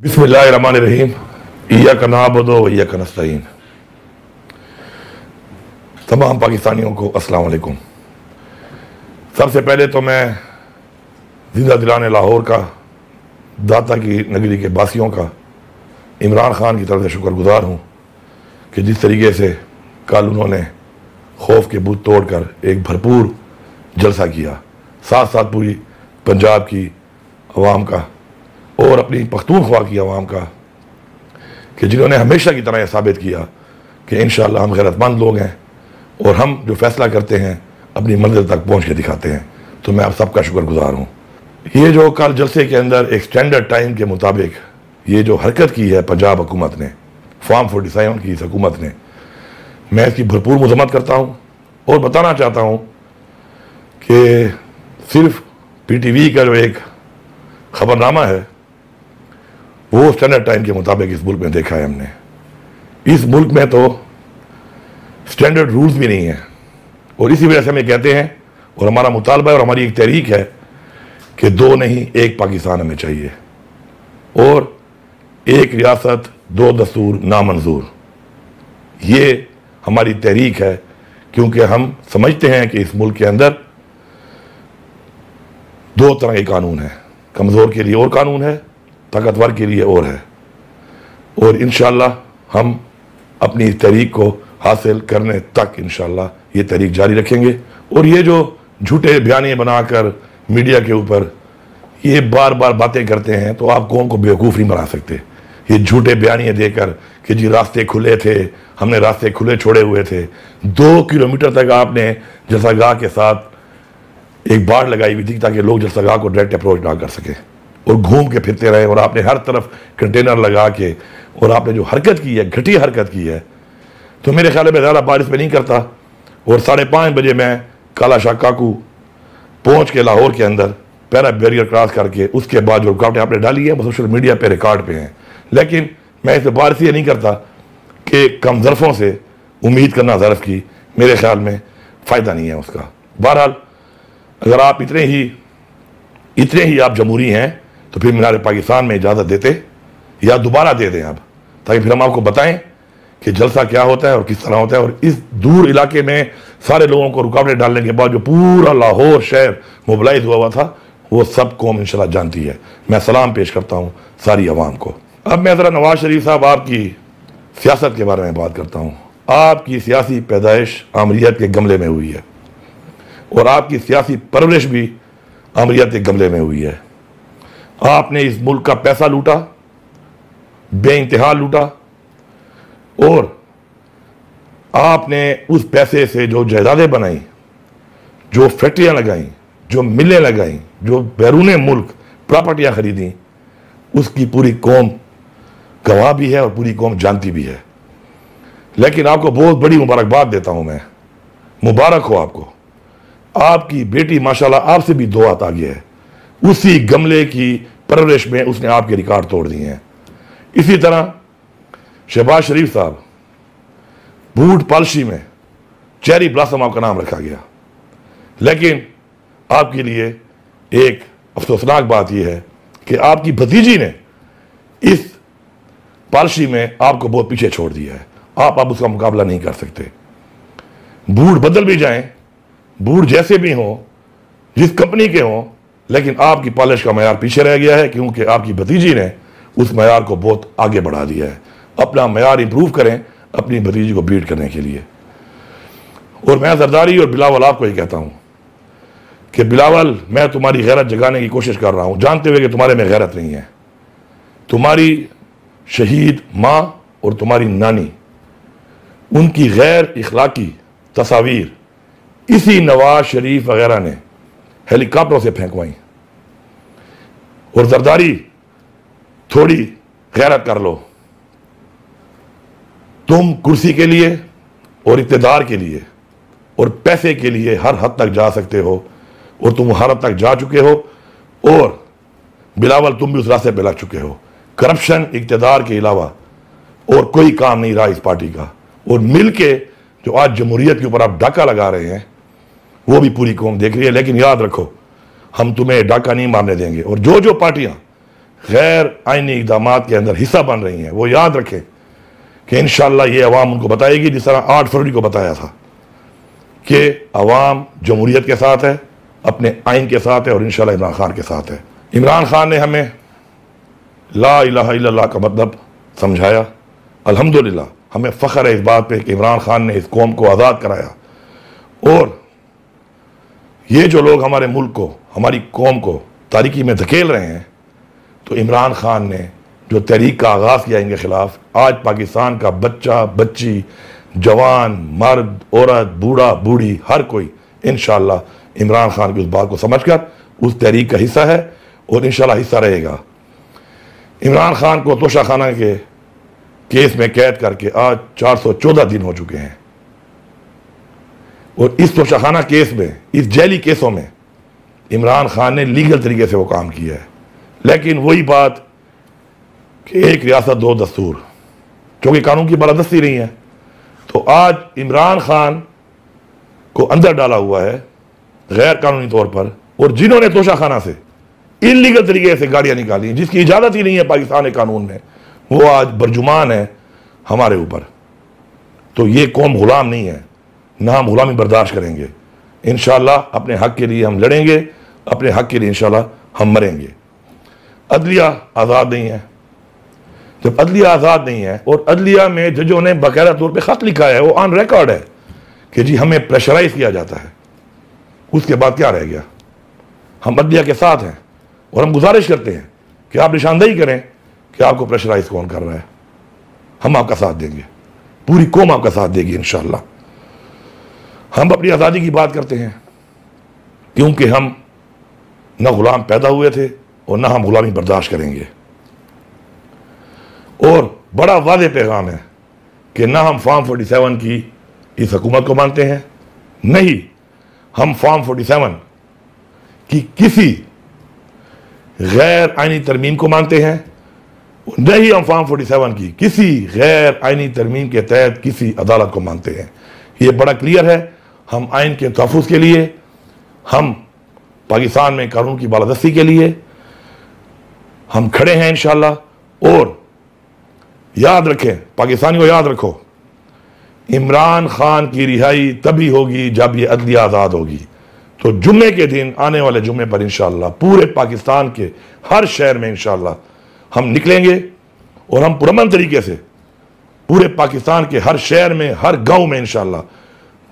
बिस्मिल्लाहिर्रहमानिर्रहीम। इय्याका नअबुदु व इय्याका नस्तईन। तमाम पाकिस्तानियों को अस्सलाम वालेकुम। सबसे पहले तो मैं जिंदा दिलाने लाहौर का, दाता की नगरी के बासियों का, इमरान खान की तरफ से शुक्रगुजार हूँ कि जिस तरीके से कल उन्होंने खौफ के बुत तोड़कर एक भरपूर जलसा किया, साथ साथ पूरी पंजाब की अवाम का और अपनी पख्तूनख्वा की अवाम का, कि जिन्होंने हमेशा की तरह यह साबित किया कि इंशाअल्लाह हम गैरतमंद लोग हैं और हम जो फैसला करते हैं अपनी मंजिल तक पहुँच के दिखाते हैं। तो मैं आप सबका शुक्रगुजार हूँ। ये जो कल जलसे के अंदर एक स्टैंडर्ड टाइम के मुताबिक ये जो हरकत की है पंजाब हुकूमत ने, फॉर्म 47 की इस हुकूमत ने, मैं इसकी भरपूर मजम्मत करता हूँ और बताना चाहता हूँ कि सिर्फ PTV का जो एक खबरनामा है वो स्टैंडर्ड टाइम के मुताबिक इस मुल्क में देखा है हमने। इस मुल्क में तो स्टैंडर्ड रूल्स भी नहीं है और इसी वजह से हमें कहते हैं और हमारा मुतालबा और हमारी एक तहरीक है कि दो नहीं एक पाकिस्तान हमें चाहिए और एक रियासत दो दस्तूर नामंजूर। ये हमारी तहरीक है क्योंकि हम समझते हैं कि इस मुल्क के अंदर दो तरह के कानून हैं, कमज़ोर के लिए और कानून है, ताकतवर के लिए और है। और इंशाअल्लाह हम अपनी तहरीक को हासिल करने तक इंशाअल्लाह ये तहरीक जारी रखेंगे। और ये जो झूठे बयाने बनाकर मीडिया के ऊपर ये बार बार बातें करते हैं तो आप कौम को बेवकूफ़ नहीं बना सकते। ये झूठे बयानियाँ देकर कि जी रास्ते खुले थे, हमने रास्ते खुले छोड़े हुए थे। 2 किलोमीटर तक आपने जलसागाह के साथ एक बाड़ लगाई हुई थी ताकि लोग जलसागाह को डायरेक्ट अप्रोच ना कर सके और घूम के फिरते रहे। और आपने हर तरफ कंटेनर लगा के और आपने जो हरकत की है, घटिया हरकत की है, तो मेरे ख्याल में ज़्यादा बारिश में नहीं करता। और 5:30 बजे मैं काला शाह काकू पहुँच के लाहौर के अंदर पैरा बैरियर क्रॉस करके उसके बाद जो रुकावटें आपने डाली है वो सोशल मीडिया पे रिकॉर्ड पे हैं। लेकिन मैं इसे बार से ये नहीं करता कि कम ज़रफ़ों से उम्मीद करना ज़रफ़ की, मेरे ख्याल में फ़ायदा नहीं है उसका। बहरहाल अगर आप इतने ही आप जमहूरी हैं तो फिर मीनार पाकिस्तान में इजाज़त देते या दोबारा दे दें आप, ताकि फिर हम आपको बताएं कि जलसा क्या होता है और किस तरह होता है। और इस दूर इलाके में सारे लोगों को रुकावटें डालने के बाद जो पूरा लाहौर शहर मोबिलाइज हुआ था वो सब कौम इंशाल्लाह जानती है। मैं सलाम पेश करता हूँ सारी अवाम को। अब मैं ज़रा नवाज शरीफ साहब आपकी सियासत के बारे में बात करता हूँ। आपकी सियासी पैदाइश आमरीत के गमले में हुई है और आपकी सियासी परवरिश भी आमरीत के गमले में हुई है। आपने इस मुल्क का पैसा लूटा, बेइंतहा लूटा और आपने उस पैसे से जो जायदादें बनाई, जो फैक्ट्रियाँ लगाई, जो मिलें लगाई, जो बैरून मुल्क प्रॉपर्टियाँ खरीदी, उसकी पूरी कौम गवाह भी है और पूरी कौम जानती भी है। लेकिन आपको बहुत बड़ी मुबारकबाद देता हूँ मैं, मुबारक हो आपको। आपकी बेटी माशाल्लाह आपसे भी 2 हाथ आगे है। उसी गमले की परवरिश में उसने आपके रिकॉर्ड तोड़ दिए हैं। इसी तरह शहबाज शरीफ साहब, बूट पॉलिसी में चेरी ब्लॉसम आपका नाम रखा गया, लेकिन आपके लिए एक अफसोसनाक बात यह है कि आपकी भतीजी ने इस पॉलिसी में आपको बहुत पीछे छोड़ दिया है। आप अब उसका मुकाबला नहीं कर सकते। बूट बदल भी जाएं, बूट जैसे भी हों, जिस कंपनी के हों, लेकिन आपकी पॉलिश का मैयार पीछे रह गया है क्योंकि आपकी भतीजी ने उस मैयार को बहुत आगे बढ़ा दिया है। अपना मैयार इंप्रूव करें अपनी भतीजी को बीट करने के लिए। और मैं जरदारी और बिलावल आपको ये कहता हूँ कि बिलावल, मैं तुम्हारी गैरत जगाने की कोशिश कर रहा हूँ जानते हुए कि तुम्हारे में गैरत नहीं है। तुम्हारी शहीद माँ और तुम्हारी नानी, उनकी गैर इखलाकी तस्वीर इसी नवाज शरीफ वगैरह ने हेलीकॉप्टरों से फेंकवाई। और जरदारी, थोड़ी गैरत कर लो। तुम कुर्सी के लिए और इक़्तिदार के लिए और पैसे के लिए हर हद तक जा सकते हो और तुम हर हद तक जा चुके हो। और बिलावल, तुम भी उस रास्ते पे लग चुके हो। करप्शन, इक़्तिदार के अलावा और कोई काम नहीं रहा इस पार्टी का। और मिल के जो आज जमहूरियत के ऊपर आप डाका लगा रहे हैं वो भी पूरी कौम देख रही है। लेकिन याद रखो, हम तुम्हें डाका नहीं मारने देंगे। और जो जो पार्टियां गैर आइनी इक़दामात के अंदर हिस्सा बन रही हैं, वो याद रखें कि इंशाअल्लाह ये अवाम उनको बताएगी, जिस तरह 8 फरवरी को बताया था कि अवाम जमहूरियत के साथ है, अपने आइन के साथ है और इंशाअल्लाह इमरान खान के साथ है। इमरान खान ने हमें ला इलाहा इल्लल्लाह का मतलब समझाया। अल्हम्दुलिल्लाह हमें फ़ख्र है इस बात पे कि इमरान खान ने इस कौम को आज़ाद कराया। और ये जो लोग हमारे मुल्क को, हमारी कौम को तारीकी में धकेल रहे हैं, तो इमरान खान ने जो तहरीक का आगाज़ किया इनके ख़िलाफ़, आज पाकिस्तान का बच्चा बच्ची, जवान मर्द औरत, बूढ़ा बूढ़ी, हर कोई इंशाअल्लाह इमरान खान की उस बात को समझकर उस तहरीक का हिस्सा है और इंशाअल्लाह हिस्सा रहेगा। इमरान खान को तोशाखाना के केस में कैद करके आज 414 दिन हो चुके हैं और इस तोशाखाना केस में, इस जेली केसों में इमरान खान ने लीगल तरीके से वो काम किया है। लेकिन वही बात कि एक रियासत दो दस्तूर, क्योंकि कानून की बालादस्ती नहीं है, तो आज इमरान खान को अंदर डाला हुआ है गैर कानूनी तौर पर, और जिन्होंने तोशाखाना से इलीगल तरीके से गाड़ियां निकाली जिसकी इजाजत ही नहीं है पाकिस्तान के कानून में, वो आज बरजुमान है हमारे ऊपर। तो ये कौम गुलाम नहीं है, ना हम गुलामी बर्दाश्त करेंगे। इंशाअल्लाह अपने हक के लिए हम लड़ेंगे, अपने हक के लिए इंशाअल्लाह हम मरेंगे। अदलिया आज़ाद नहीं है। जब अदलिया आज़ाद नहीं है और अदलिया में जजों ने बाकायदा तौर पे ख़त लिखा है, वो ऑन रिकॉर्ड है कि जी हमें प्रेशराइज किया जाता है, उसके बाद क्या रह गया? हम अदलिया के साथ हैं और हम गुजारिश करते हैं कि आप निशानदेही करें कि आपको प्रेशराइज कौन कर रहा है। हम आपका साथ देंगे, पूरी कौम आपका साथ देगी इंशाअल्लाह। हम अपनी आज़ादी की बात करते हैं क्योंकि हम न गुलाम पैदा हुए थे और न हम गुलामी बर्दाश्त करेंगे। और बड़ा वादे पैगाम है कि ना हम फॉर्म 47 की इस हुकूमत को मानते हैं, नहीं हम फॉर्म 47 की किसी गैर आइनी तरमीम को मानते हैं, नहीं हम फॉर्म 47 की किसी गैर आइनी तरमीम के तहत किसी अदालत को मानते हैं। ये बड़ा क्लियर है। हम आइन के तहफ़्फ़ुज़ के लिए, हम पाकिस्तान में कानून की बालादस्ती के लिए हम खड़े हैं इंशाअल्लाह। और याद रखें, पाकिस्तानियों याद रखो, इमरान खान की रिहाई तभी होगी जब ये अदलिया आज़ाद होगी। तो जुम्मे के दिन, आने वाले जुम्मे पर इंशाअल्लाह पूरे पाकिस्तान के हर शहर में इंशाअल्लाह हम निकलेंगे और हम पुरअमन तरीके से पूरे पाकिस्तान के हर शहर में, हर गांव में इंशाअल्लाह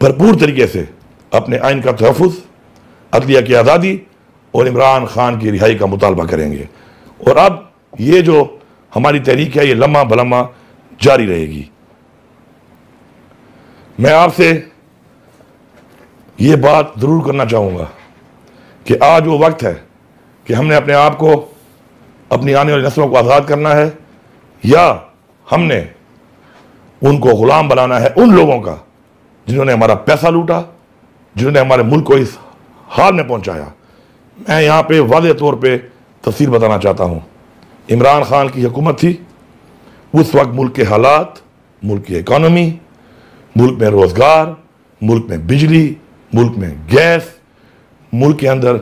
भरपूर तरीके से अपने आइन का तहफ़्फ़ुज़, अदलिया की आज़ादी और इमरान खान की रिहाई का मुतालबा करेंगे। और अब ये जो हमारी तहरीक है ये लम्हा बलम्हा जारी रहेगी। मैं आपसे ये बात ज़रूर करना चाहूँगा कि आज वो वक्त है कि हमने अपने आप को, अपनी आने वाली नस्लों को आज़ाद करना है, या हमने उनको ग़ुलाम बनाना है उन लोगों का जिन्होंने हमारा पैसा लूटा, जिन्होंने हमारे मुल्क को इस हाल में पहुंचाया। मैं यहाँ पे वाज़ेह तौर पे तफसील बताना चाहता हूँ। इमरान खान की हुकूमत थी, उस वक्त मुल्क के हालात, मुल्क की इकानमी, मुल्क में रोज़गार, मुल्क में बिजली, मुल्क में गैस, मुल्क के अंदर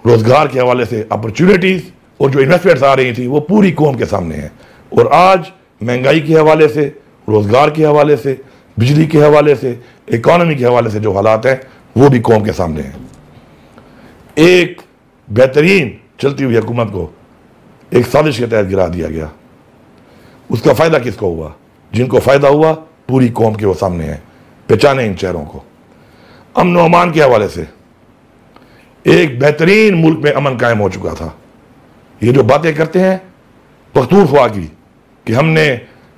रोज़गार के हवाले से अपॉर्चुनिटीज़ और जो इन्वेस्टमेंट्स आ रही थी वो पूरी कौम के सामने है। और आज महंगाई के हवाले से, रोज़गार के हवाले से, बिजली के हवाले से, इकानमी के हवाले से जो हालात हैं वो भी कौम के सामने हैं। एक बेहतरीन चलती हुई हुकूमत को एक साजिश के तहत गिरा दिया गया। उसका फ़ायदा किसको हुआ? जिनको फ़ायदा हुआ पूरी कौम के वो सामने है। पहचाने इन चेहरों को। अमन व अमान के हवाले से एक बेहतरीन मुल्क में अमन कायम हो चुका था। ये जो बातें करते हैं पख्तूनख्वा की कि हमने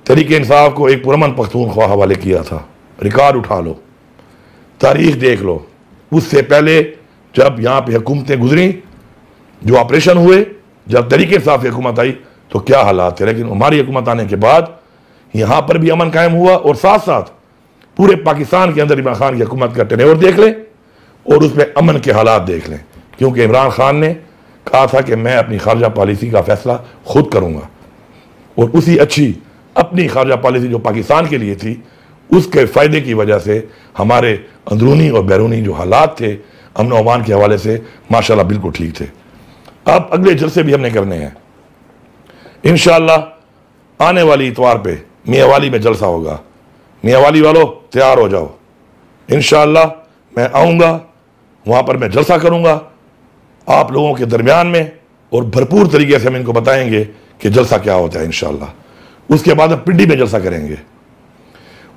तहरीक इंसाफ को एक पुरअमन पख्तूनख्वा हवाले किया था, रिकॉर्ड उठा लो, तारीख देख लो। उससे पहले जब यहाँ पे हुकूमतें गुजरी, जो ऑपरेशन हुए, जब तहरीक इंसाफ की हुकूमत आई तो क्या हालात थे। लेकिन हमारी हुकूमत आने के बाद यहाँ पर भी अमन कायम हुआ और साथ साथ पूरे पाकिस्तान के अंदर इमरान खान की हुकूमत का टेन्योर देख लें और उसमें अमन के हालात देख लें। क्योंकि इमरान खान ने कहा था कि मैं अपनी खारजा पॉलिसी का फैसला खुद करूँगा और उसी अच्छी अपनी खारजा पॉलिसी जो पाकिस्तान के लिए थी उसके फ़ायदे की वजह से हमारे अंदरूनी और बैरूनी जो हालात थे अमन व अमान के हवाले से माशाल्लाह बिल्कुल ठीक थे। अब अगले जलसे भी हमने करने हैं इंशाअल्लाह आने वाली इतवार पे मियांवाली में जलसा होगा। मियांवाली वालों तैयार हो जाओ, इंशाअल्लाह मैं आऊँगा, वहाँ पर मैं जलसा करूँगा आप लोगों के दरमियान में, और भरपूर तरीके से हम इनको बताएंगे कि जलसा क्या होता है इंशाअल्लाह। उसके बाद हम पिंडी में जलसा करेंगे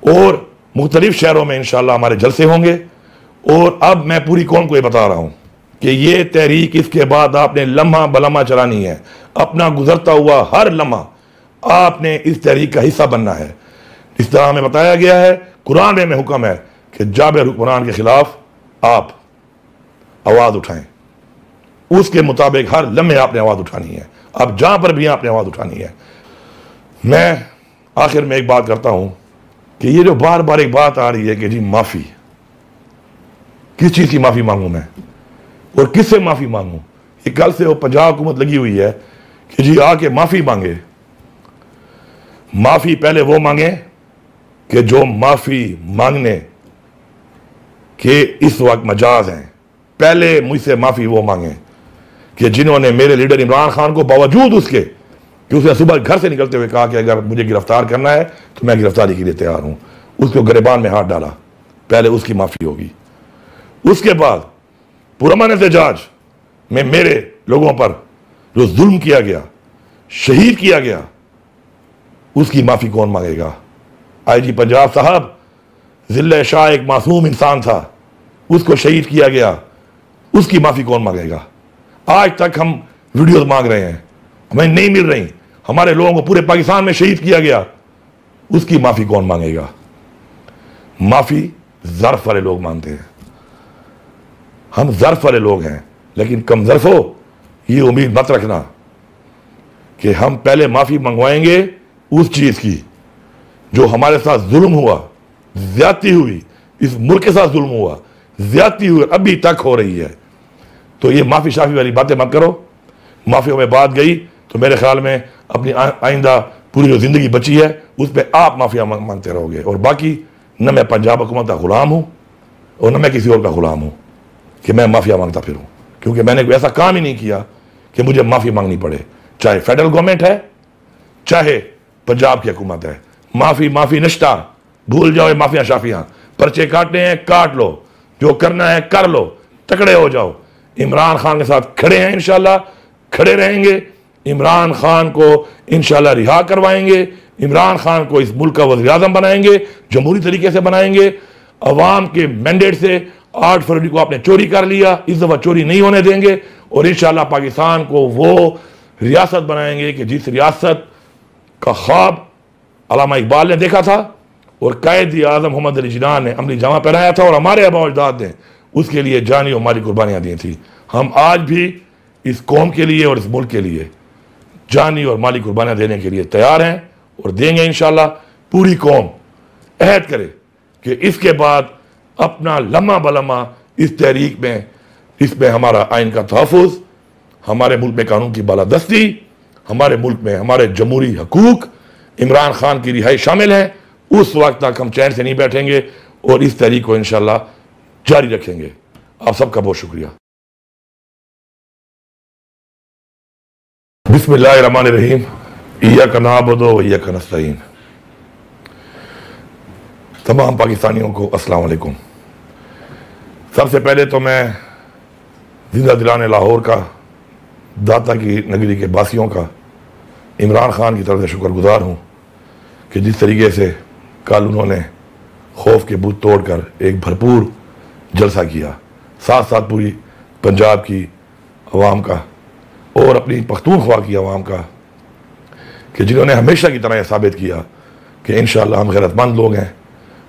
और मुख्तलिफ शहरों में इंशाअल्लाह हमारे जलसे होंगे। और अब मैं पूरी कौम को ये बता रहा हूँ कि ये तहरीक इसके बाद आपने लम्हा बलम्हा चलानी है। अपना गुजरता हुआ हर लम्हा आपने इस तहरीक का हिस्सा बनना है। इस तरह हमें बताया गया है, कुरान में हुक्म है कि जाबिर हुक्मरान के खिलाफ आप आवाज़ उठाएं, उसके मुताबिक हर लम्हे आपने आवाज़ उठानी है। अब जहाँ पर भी आपने आवाज़ उठानी है। मैं आखिर में एक बात करता हूँ कि ये जो बार बार एक बात आ रही है कि जी माफ़ी, किस चीज़ की माफ़ी मांगूँ मैं और किससे माफ़ी मांगूँ? ये कल से वो पंजाब हुकूमत लगी हुई है कि जी आके माफ़ी मांगे। माफ़ी पहले वो मांगे कि जो माफ़ी मांगने के इस वक्त मजाज हैं। पहले मुझसे माफ़ी वो मांगे कि जिन्होंने मेरे लीडर इमरान खान को बावजूद उसके कि उसने सुबह घर से निकलते हुए कहा कि अगर मुझे गिरफ्तार करना है तो मैं गिरफ्तारी के लिए तैयार हूँ, उसको गिरबान में हाथ डाला, पहले उसकी माफ़ी होगी। उसके बाद पुरअमन एहतजाज में मेरे लोगों पर जो जुल्म किया गया, शहीद किया गया, उसकी माफ़ी कौन मांगेगा? IG पंजाब साहब जिल्ला शाह एक मासूम इंसान था, उसको शहीद किया गया, उसकी माफ़ी कौन मांगेगा? आज तक हम वीडियोस मांग रहे हैं, हमें नहीं मिल रही। हमारे लोगों को पूरे पाकिस्तान में शहीद किया गया, उसकी माफ़ी कौन मांगेगा? माफ़ी ज़र्फ वाले लोग मांगते हैं। हम ज़र्फ वाले लोग हैं, लेकिन कम ज़र्फ हो ये उम्मीद मत रखना कि हम पहले माफ़ी मंगवाएंगे उस चीज़ की जो हमारे साथ जुल्म हुआ, ज्यादती हुई, इस मुल्क के साथ जुल्म हुआ, ज्यादती हुई, अभी तक हो रही है। तो ये माफ़ी शाफी वाली बातें मत करो। माफ़ियों में बात गई तो मेरे ख्याल में अपनी आइंदा पूरी जो ज़िंदगी बची है उस पर आप माफ़िया मांगते रहोगे। और बाकी न मैं पंजाब हुकूमत का ग़ुलाम हूँ और न मैं किसी और का ग़ुलाम हूँ कि मैं माफ़िया मांगता फिरूँ, क्योंकि मैंने कोई ऐसा काम ही नहीं किया कि मुझे माफ़ी मांगनी पड़े। चाहे फेडरल गवर्नमेंट है, चाहे पंजाब की हुकूमत है, माफ़ी माफ़ी नश्ता, भूल जाओ माफिया शाफियाँ। पर्चे काटने हैं काट लो, जो करना है कर लो, तकड़े हो जाओ। इमरान खान के साथ खड़े हैं, इंशाल्लाह खड़े रहेंगे। इमरान खान को इंशाल्लाह रिहा करवाएंगे। इमरान खान को इस मुल्क का वज़ीर आज़म बनाएंगे, जमहूरी तरीके से बनाएंगे। अवाम के मैंडेट से 8 फरवरी को आपने चोरी कर लिया, इस दफ़ा चोरी नहीं होने देंगे और इंशाल्लाह पाकिस्तान को वो रियासत बनाएंगे कि जिस रियासत का ख्वाब अल्लामा इकबाल ने देखा था और कायद आज़म मोहम्मद अली जिन्ना ने अमली जामा पहनाया था और हमारे आबा अजदाद ने उसके लिए जानी और माली कुर्बानियाँ दी थी। हम आज भी इस कौम के लिए और इस मुल्क के लिए जानी और माली कुर्बानियाँ देने के लिए तैयार हैं और देंगे इंशाल्लाह। पूरी कौम अहद करे कि इसके बाद अपना लम्हा बलम्हा इस तहरीक में, इसमें हमारा आइन का तहफ़्फ़ुज़, हमारे मुल्क में कानून की बालादस्ती, हमारे मुल्क में हमारे जमहूरी हकूक़, इमरान खान की रिहाई शामिल है। उस वक्त तक हम चैन से नहीं बैठेंगे और इस तहरीक को इंशाल्लाह जारी रखेंगे। आप सबका बहुत शुक्रिया। बिस्मिल्लाहिर्रहमानिर्रहीम। इय्याका नअबुदु व इय्याका नस्तईन। तमाम पाकिस्तानियों को अस्सलाम वालेकुम। सबसे पहले तो मैं जिंदा दिलाने लाहौर का, दाता की नगरी के बासियों का, इमरान खान की तरफ से शुक्रगुजार हूँ कि जिस तरीके से कल उन्होंने खौफ के बूथ तोड़कर एक भरपूर जलसा किया, साथ साथ पूरी पंजाब की अवाम का और अपनी पख्तूनख्वा की अवाम का, कि जिन्होंने हमेशा की तरह यह साबित किया कि इंशाअल्लाह हम गैरतमंद लोग हैं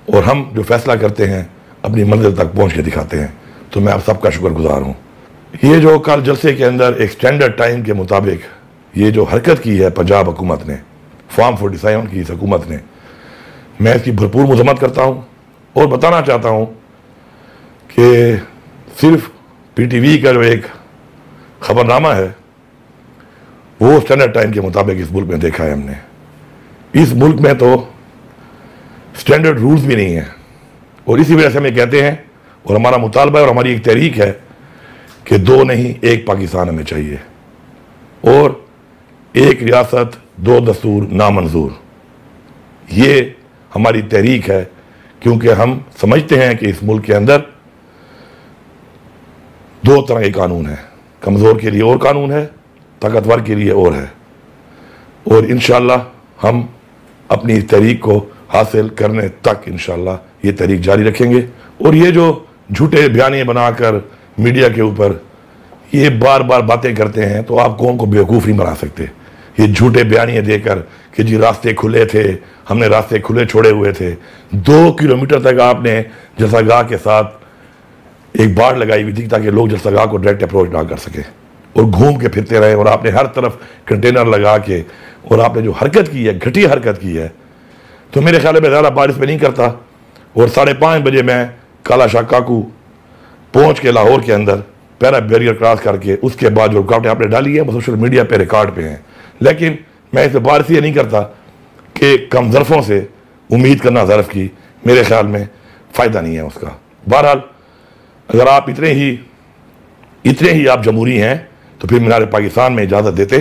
और हम जो फैसला करते हैं अपनी मंजिल तक पहुँच के दिखाते हैं। तो मैं आप सबका शुक्रगुजार हूँ। ये जो कल जलसे के अंदर एक स्टैंडर्ड टाइम के मुताबिक ये जो हरकत की है पंजाब हुकूमत ने, फॉर्म 47 की इस हुकूमत ने, मैं इसकी भरपूर मजम्मत करता हूँ और बताना चाहता हूँ कि सिर्फ PTV का जो एक खबरनामा है वो स्टैंडर्ड टाइम के मुताबिक इस मुल्क में देखा है हमने। इस मुल्क में तो स्टैंडर्ड रूल्स भी नहीं है और इसी वजह से हम ये कहते हैं और हमारा मुतालबा और हमारी एक तहरीक है कि 2 नहीं 1 पाकिस्तान हमें चाहिए और एक रियासत दो दस्तूर नामंजूर। ये हमारी तहरीक है, क्योंकि हम समझते हैं कि इस मुल्क के अंदर दो तरह के कानून हैं, कमज़ोर के लिए और कानून है, ताकतवर के लिए और है। और इंशाअल्लाह हम अपनी तहरीक को हासिल करने तक इंशाअल्लाह ये तहरीक जारी रखेंगे। और ये जो झूठे बयाने बनाकर मीडिया के ऊपर ये बार बार बातें करते हैं, तो आप कौम को बेवकूफ़ नहीं बना सकते। ये झूठे बयानिए देकर कि जी रास्ते खुले थे, हमने रास्ते खुले छोड़े हुए थे। 2 किलोमीटर तक आपने जलसागाह के साथ एक बाड़ लगाई हुई थी ताकि लोग जलसागाह को डायरेक्ट अप्रोच ना कर सके, और घूम के फिरते रहे। और आपने हर तरफ कंटेनर लगा के, और आपने जो हरकत की है, घटिया हरकत की है, तो मेरे ख्याल में ज़्यादा बारिश में नहीं करता। और 5:30 बजे मैं काला शाह काकू पहुँच के लाहौर के अंदर पैरा बैरियर क्रॉस करके, उसके बाद जो रुकावटें आपने डाली है वो सोशल मीडिया पे रिकॉर्ड पे हैं। लेकिन मैं इसे बार इसलिए नहीं करता कि कम ज़रफ़ों से उम्मीद करना ज़रफ़ की मेरे ख्याल में फ़ायदा नहीं है उसका। बहरहाल अगर आप इतने ही आप जमहूरी हैं तो फिर मीनार पाकिस्तान में इजाज़त देते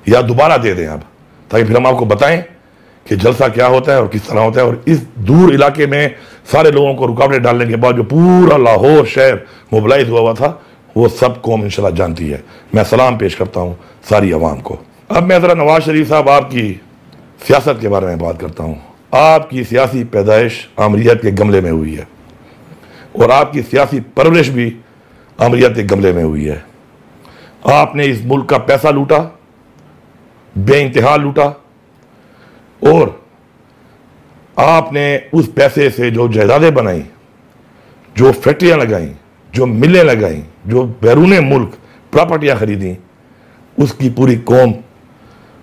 या दोबारा दे दें आप, ताकि फिर हम आपको बताएं कि जलसा क्या होता है और किस तरह होता है। और इस दूर इलाके में सारे लोगों को रुकावटें डालने के बाद जो पूरा लाहौर शहर मोबिलाइज हुआ था, वो सब कौम इंशाल्लाह जानती है। मैं सलाम पेश करता हूँ सारी आवाम को। अब मैं ज़रा नवाज शरीफ साहब आपकी सियासत के बारे में बात करता हूँ। आपकी सियासी पैदाइश आमरीत के गमले में हुई है, और आपकी सियासी परवरिश भी आमरीत के गमले में हुई है। आपने इस मुल्क का पैसा लूटा, बेइंतहा लूटा, और आपने उस पैसे से जो जायदादें बनाई, जो फैक्ट्रियाँ लगाई, जो मिलें लगाई, जो बैरून मुल्क प्रॉपर्टियाँ खरीदी, उसकी पूरी कौम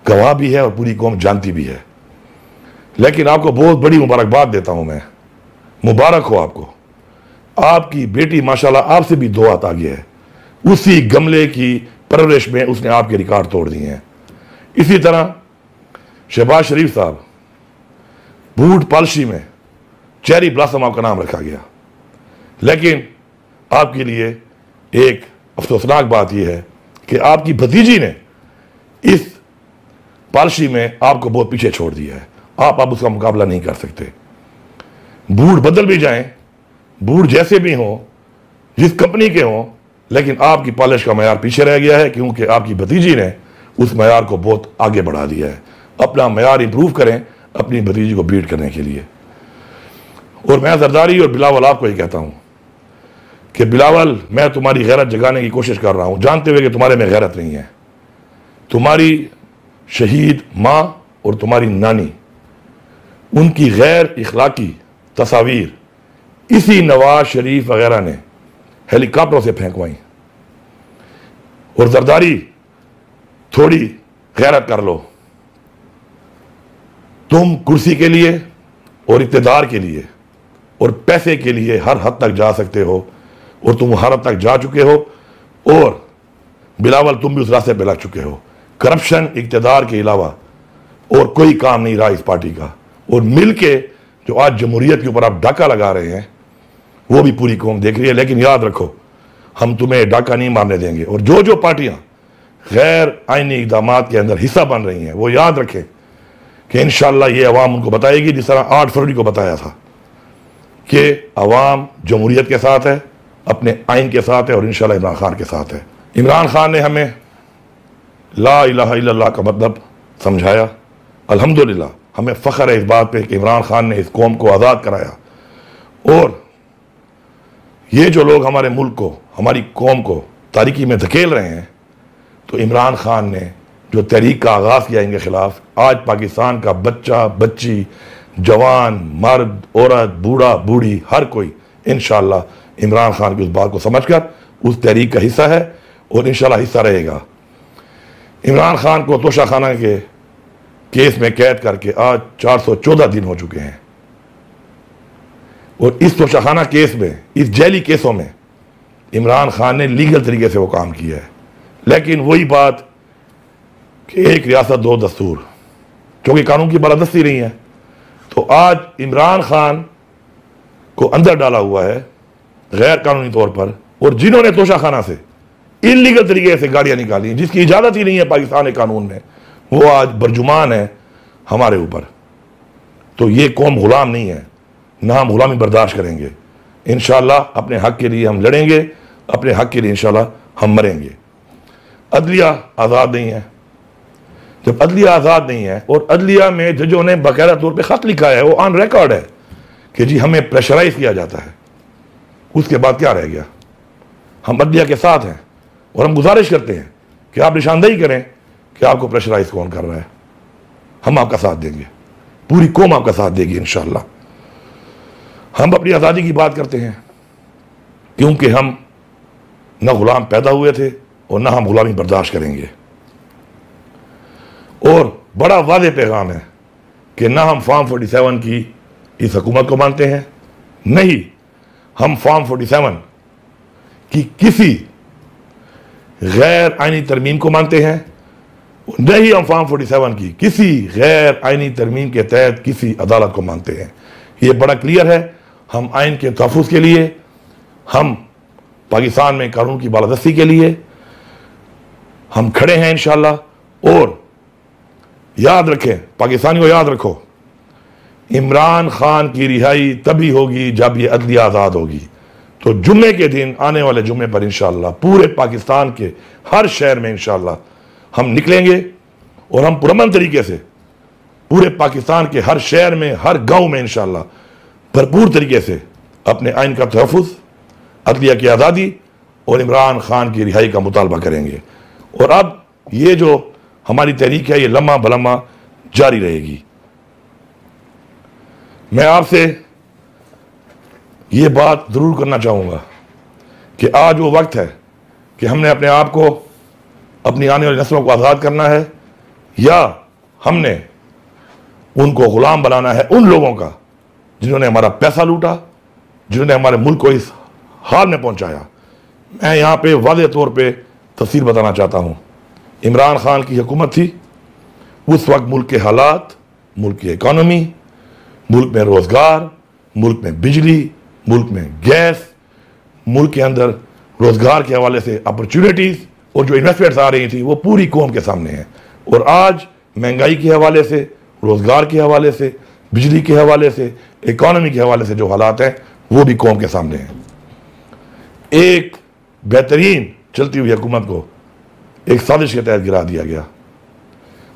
गवाह भी है और पूरी कौम जानती भी है। लेकिन आपको बहुत बड़ी मुबारकबाद देता हूँ मैं, मुबारक हो आपको। आपकी बेटी माशाल्लाह आपसे भी 2 हाथ आगे है। उसी गमले की परवरिश में उसने आपके रिकॉर्ड तोड़ दिए हैं। इसी तरह शहबाज शरीफ साहब, बूट पॉलिसी में चेरी ब्लॉसम आपका नाम रखा गया, लेकिन आपके लिए एक अफसोसनाक बात यह है कि आपकी भतीजी ने इस पॉलिसी में आपको बहुत पीछे छोड़ दिया है। आप अब उसका मुकाबला नहीं कर सकते। बूट बदल भी जाएं, बूट जैसे भी हों, जिस कंपनी के हों, लेकिन आपकी पॉलिश का मैयार पीछे रह गया है, क्योंकि आपकी भतीजी ने उस मैयार को बहुत आगे बढ़ा दिया है। अपना मैयार इंप्रूव करें अपनी भतीजी को बीट करने के लिए। और मैं जरदारी और बिलावल आपको ये कहता हूं कि बिलावल, मैं तुम्हारी गैरत जगाने की कोशिश कर रहा हूं, जानते हुए कि तुम्हारे में गैरत नहीं है। तुम्हारी शहीद माँ और तुम्हारी नानी, उनकी गैर इखलाकी तस्वीर इसी नवाज शरीफ वगैरह ने हेलीकॉप्टरों से फेंकवाई। और जरदारी, थोड़ी गैरत कर लो। तुम कुर्सी के लिए और इक़्तिदार के लिए और पैसे के लिए हर हद तक जा सकते हो, और तुम हर हद तक जा चुके हो। और बिलावल, तुम भी उस रास्ते पे लग चुके हो। करप्शन, इक़्तिदार के अलावा और कोई काम नहीं रहा इस पार्टी का। और मिल के जो आज जमहूरियत के ऊपर आप डाका लगा रहे हैं, वो भी पूरी कौम देख रही है। लेकिन याद रखो, हम तुम्हें डाका नहीं मारने देंगे। और जो जो पार्टियां गैर आईनी इक़दाम के अंदर हिस्सा बन रही हैं, वो याद रखें कि इंशाअल्लाह ये अवाम उनको बताएगी, जिस तरह 8 फरवरी को बताया था कि अवाम जमहूरियत के साथ है, अपने आइन के साथ है, और इंशाअल्लाह इमरान खान के साथ है। इमरान खान ने हमें ला इलाहा इल्लल्लाह का मतलब समझाया। अल्हम्दुलिल्लाह, हमें फ़ख्र है इस बात पे कि इमरान खान ने इस कौम को आज़ाद कराया। और ये जो लोग हमारे मुल्क को, हमारी कौम को तारीकी में धकेल रहे हैं, तो इमरान खान ने जो तहरीक का आगाज़ किया इनके खिलाफ, आज पाकिस्तान का बच्चा बच्ची, जवान मर्द औरत, बूढ़ा बूढ़ी, हर कोई इंशाअल्लाह इमरान खान की उस बात को समझकर उस तहरीक का हिस्सा है और इंशाअल्लाह हिस्सा रहेगा। इमरान खान को तोशाखाना के केस में कैद करके आज 414 दिन हो चुके हैं। और इस तोशाखाना केस में, इस जेली केसों में इमरान खान ने लीगल तरीके से वो काम किया है। लेकिन वही बात कि एक रियासत 2 दस्तूर, क्योंकि कानून की बालादस्ती नहीं है, तो आज इमरान खान को अंदर डाला हुआ है गैर कानूनी तौर पर। और जिन्होंने तोशाखाना से इलीगल तरीके से गाड़ियां निकाली, जिसकी इजाजत ही नहीं है पाकिस्तान के कानून में, वो आज बरजुमान है हमारे ऊपर। तो ये कौम गुलाम नहीं है, ना हम गुलामी बर्दाश्त करेंगे। इंशाअल्लाह अपने हक के लिए हम लड़ेंगे, अपने हक के लिए इंशाअल्लाह हम मरेंगे। अदलिया आज़ाद नहीं है। जब अदलिया आज़ाद नहीं है और अदलिया में जजों ने बाकायदा तौर पे ख़त लिखा है, वो ऑन रिकॉर्ड है कि जी हमें प्रेशराइज किया जाता है, उसके बाद क्या रह गया? हम अदलिया के साथ हैं और हम गुजारिश करते हैं कि आप निशानदेही करें कि आपको प्रेशराइज कौन कर रहा है। हम आपका साथ देंगे, पूरी कौम आपका साथ देगी इंशाअल्लाह। हम अपनी आज़ादी की बात करते हैं क्योंकि हम न गुलाम पैदा हुए थे और ना हम गुलामी बर्दाश्त करेंगे। और बड़ा वाज़ेह पैगाम है कि ना हम फॉर्म 47 की इस हुकूमत को मानते हैं, नहीं हम फॉर्म 47 की किसी गैर आइनी तरमीम को मानते हैं, नहीं हम फॉर्म 47 की किसी गैर आइनी तरमीम के तहत किसी अदालत को मानते हैं। ये बड़ा क्लियर है। हम आइन के तहफ़्फ़ुज़ के लिए, हम पाकिस्तान में कानून की बालादस्ती के लिए हम खड़े हैं इंशाअल्लाह। और याद रखें, पाकिस्तानियों याद रखो, इमरान खान की रिहाई तभी होगी जब ये अदलिया आज़ाद होगी। तो जुम्मे के दिन, आने वाले जुम्मे पर इंशाअल्लाह पूरे पाकिस्तान के हर शहर में इंशाअल्लाह हम निकलेंगे और हम पुरअमन तरीके से पूरे पाकिस्तान के हर शहर में, हर गांव में इंशाअल्लाह भरपूर तरीके से अपने आइन का तहफ़्फ़ुज़, अदलिया की आज़ादी और इमरान खान की रिहाई का मुतालबा करेंगे। और अब ये जो हमारी तहरीक है ये लम्हा बलम्हा जारी रहेगी। मैं आपसे ये बात ज़रूर करना चाहूँगा कि आज वो वक्त है कि हमने अपने आप को, अपनी आने वाली नस्लों को आज़ाद करना है, या हमने उनको ग़ुलाम बनाना है उन लोगों का जिन्होंने हमारा पैसा लूटा, जिन्होंने हमारे मुल्क को इस हाल में पहुंचाया। मैं यहाँ पे वाज़ेह तौर पे तफसील बताना चाहता हूँ। इमरान खान की हुकूमत थी, उस वक्त मुल्क के हालात, मुल्क की इकानमी, मुल्क में रोज़गार, मुल्क में बिजली, मुल्क में गैस, मुल्क के अंदर रोज़गार के हवाले से अपॉर्चुनिटीज़ और जो इन्वेस्टमेंट्स आ रही थी वो पूरी कौम के सामने हैं। और आज महंगाई के हवाले से, रोज़गार के हवाले से, बिजली के हवाले से, इकानमी के हवाले से जो हालात हैं वो भी कौम के सामने हैं। एक बेहतरीन चलती हुई हुकूमत को एक साजिश के तहत गिरा दिया गया।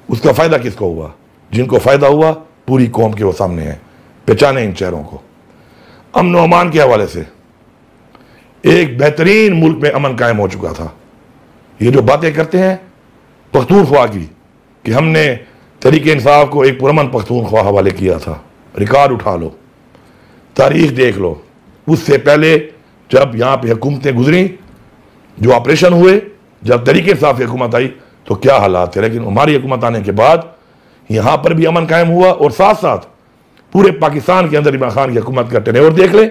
उसका फ़ायदा किसको हुआ? जिनको फ़ायदा हुआ पूरी कौम के वो सामने हैं। पहचाने इन चेहरों को। अमन व अमान के हवाले से एक बेहतरीन मुल्क में अमन कायम हो चुका था। ये जो बातें करते हैं पख्तूनख्वा की कि हमने तहरीक इंसाफ को एक पुरअमन पख्तूनख्वा हवाले किया था, रिकॉर्ड उठा लो, तारीख देख लो। उससे पहले जब यहाँ पे हुकूमतें गुजरी, जो ऑपरेशन हुए, जब तहरीक इंसाफ की हुकूमत आई तो क्या हालात थे, लेकिन हमारी हुकूमत आने के बाद यहाँ पर भी अमन कायम हुआ। और साथ साथ पूरे पाकिस्तान के अंदर इमरान खान की हुकूमत का टेन्योर देख लें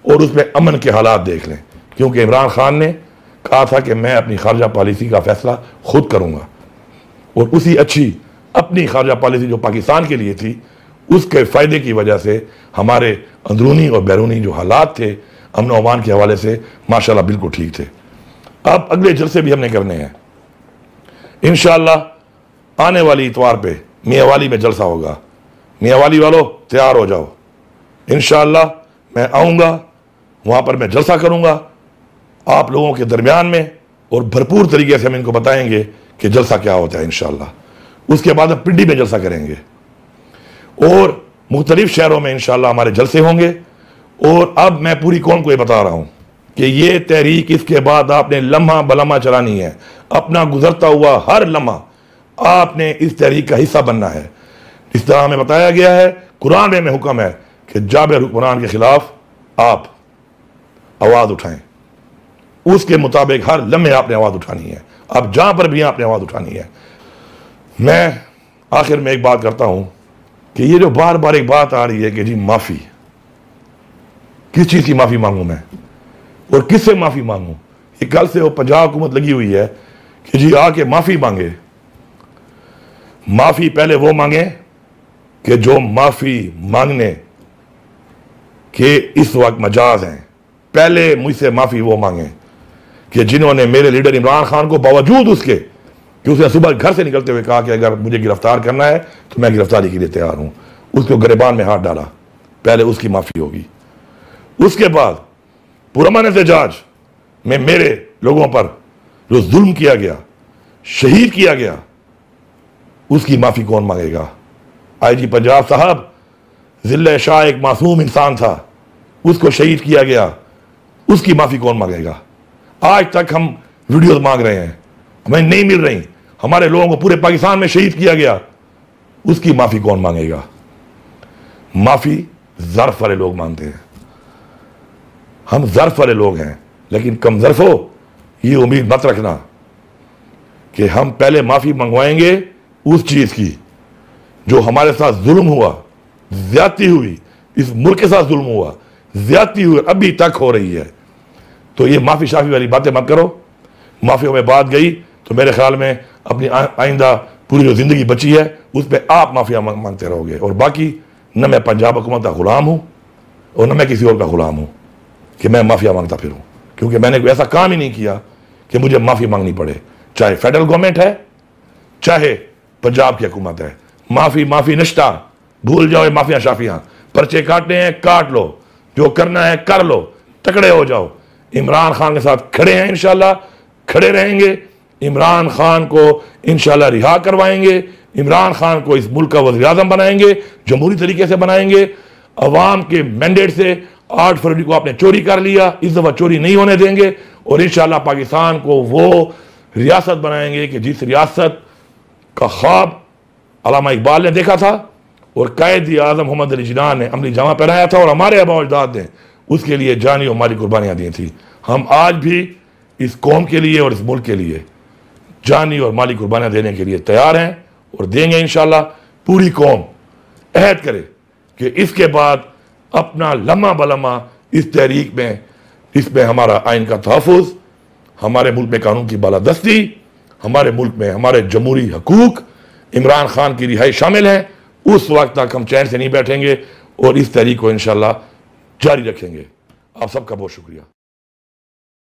और उसमें अमन के हालात देख लें, क्योंकि इमरान खान ने कहा था कि मैं अपनी खारजा पॉलिसी का फैसला खुद करूँगा। और उसी अच्छी अपनी खारजा पॉलिसी जो पाकिस्तान के लिए थी, उसके फ़ायदे की वजह से हमारे अंदरूनी और बैरूनी जो हालात थे अमन व अमान के हवाले से माशाल्लाह बिल्कुल ठीक थे। अब अगले जलसे भी हमने करने हैं इंशाअल्लाह। आने वाली इतवार पे मियांवाली में जलसा होगा। मियांवाली वालों तैयार हो जाओ। इंशाअल्लाह मैं आऊँगा, वहाँ पर मैं जलसा करूँगा आप लोगों के दरमियान में, और भरपूर तरीके से हम इनको बताएंगे कि जलसा क्या होता है इंशाअल्लाह। उसके बाद हम पिंडी में जलसा करेंगे और मुख्तलिफ शहरों में इंशाअल्लाह हमारे जलसे होंगे। और अब मैं पूरी कौम को ये बता रहा हूँ कि ये तहरीक इसके बाद आपने लम्हा बलम्हा चलानी है। अपना गुजरता हुआ हर लम्हा आपने इस तहरीक का हिस्सा बनना है। इस तरह हमें बताया गया है, कुरान में हुक्म है कि जाबिर हुक्मरान के खिलाफ आप आवाज़ उठाएं। उसके मुताबिक हर लम्हे आपने आवाज़ उठानी है। अब जहाँ पर भी आपने आवाज़ उठानी है। मैं आखिर में एक बात करता हूँ कि ये जो बार बार एक बात आ रही है कि जी माफ़ी, किस चीज़ की माफ़ी मांगूँ मैं और किससे माफ़ी मांगूँ? ये कल से वो पंजाब हुकूमत लगी हुई है कि जी आके माफ़ी मांगे। माफ़ी पहले वो मांगे कि जो माफ़ी मांगने के इस वक्त मजाज हैं। पहले मुझसे माफ़ी वो मांगे कि जिन्होंने मेरे लीडर इमरान खान को बावजूद उसके कि उसने सुबह घर से निकलते हुए कहा कि अगर मुझे गिरफ्तार करना है तो मैं गिरफ्तारी के लिए तैयार हूं। उसको गिरबान में हाथ डाला, पहले उसकी माफी होगी। उसके बाद पुरअमन एहतजाज में मेरे लोगों पर जो जुल्म किया गया, शहीद किया गया, उसकी माफी कौन मांगेगा? आईजी पंजाब साहब, जिले शाह एक मासूम इंसान था, उसको शहीद किया गया, उसकी माफी कौन मांगेगा? आज तक हम वीडियोस मांग रहे हैं, हमें नहीं मिल रही। हमारे लोगों को पूरे पाकिस्तान में शहीद किया गया, उसकी माफी कौन मांगेगा? माफी ज़र्फ वाले लोग मांगते हैं। हम ज़र्फ वाले लोग हैं, लेकिन कम ज़र्फो ये उम्मीद मत रखना कि हम पहले माफी मंगवाएंगे उस चीज की जो हमारे साथ जुल्म हुआ, ज्यादती हुई, इस मुल्क के साथ जुल्म हुआ, ज्यादती हुई, अभी तक हो रही है। तो ये माफी शाफी वाली बातें मत करो। माफियों में बात गई तो मेरे ख्याल में अपनी आइंदा पूरी जो जिंदगी बची है उस पर आप माफिया मांगते रहोगे। और बाकी न मैं पंजाब हुकूमत का गुलाम हूं और न मैं किसी और का गुलाम हूं कि मैं माफिया मांगता फिरूं, क्योंकि मैंने कोई ऐसा काम ही नहीं किया कि मुझे माफी मांगनी पड़े, चाहे फेडरल गवर्नमेंट है चाहे पंजाब की हुकूमत है। माफी माफी निष्ठा भूल जाओ, माफिया शाफियां, पर्चे काटने हैं काट लो, जो करना है कर लो, तकड़े हो जाओ। इमरान खान के साथ खड़े हैं, इंशाल्लाह खड़े रहेंगे। इमरान खान को इंशाल्लाह रिहा करवाएंगे। इमरान खान को इस मुल्क का वज़ीर आज़म बनाएंगे, जमहूरी तरीके से बनाएंगे। अवाम के मैंडेट से 8 फरवरी को आपने चोरी कर लिया, इस दफा चोरी नहीं होने देंगे और इंशाल्लाह पाकिस्तान को वो रियासत बनाएंगे कि जिस रियासत का ख्वाब अल्लामा इकबाल ने देखा था और कायद आज़म मोहम्मद अली जिन्ना ने अमली जामा पहनाया था और हमारे आबा अजदाद ने उसके लिए जानी और माली कुर्बानियां दी थी। हम आज भी इस कौम के लिए और इस मुल्क के लिए जानी और माली कुर्बानियां देने के लिए तैयार हैं और देंगे इंशाल्लाह। पूरी कौम अहद करे कि इसके बाद अपना लम्हा बलम्हा इस तहरीक में, इसमें हमारा आइन का तहफ़्फ़ुज़, हमारे मुल्क में कानून की बालादस्ती, हमारे मुल्क में हमारे जमहूरी हकूक, इमरान खान की रिहाई शामिल है। उस वक्त तक हम चैन से नहीं बैठेंगे और इस तहरीक को इंशाल्लाह जारी रखेंगे। आप सबका बहुत शुक्रिया।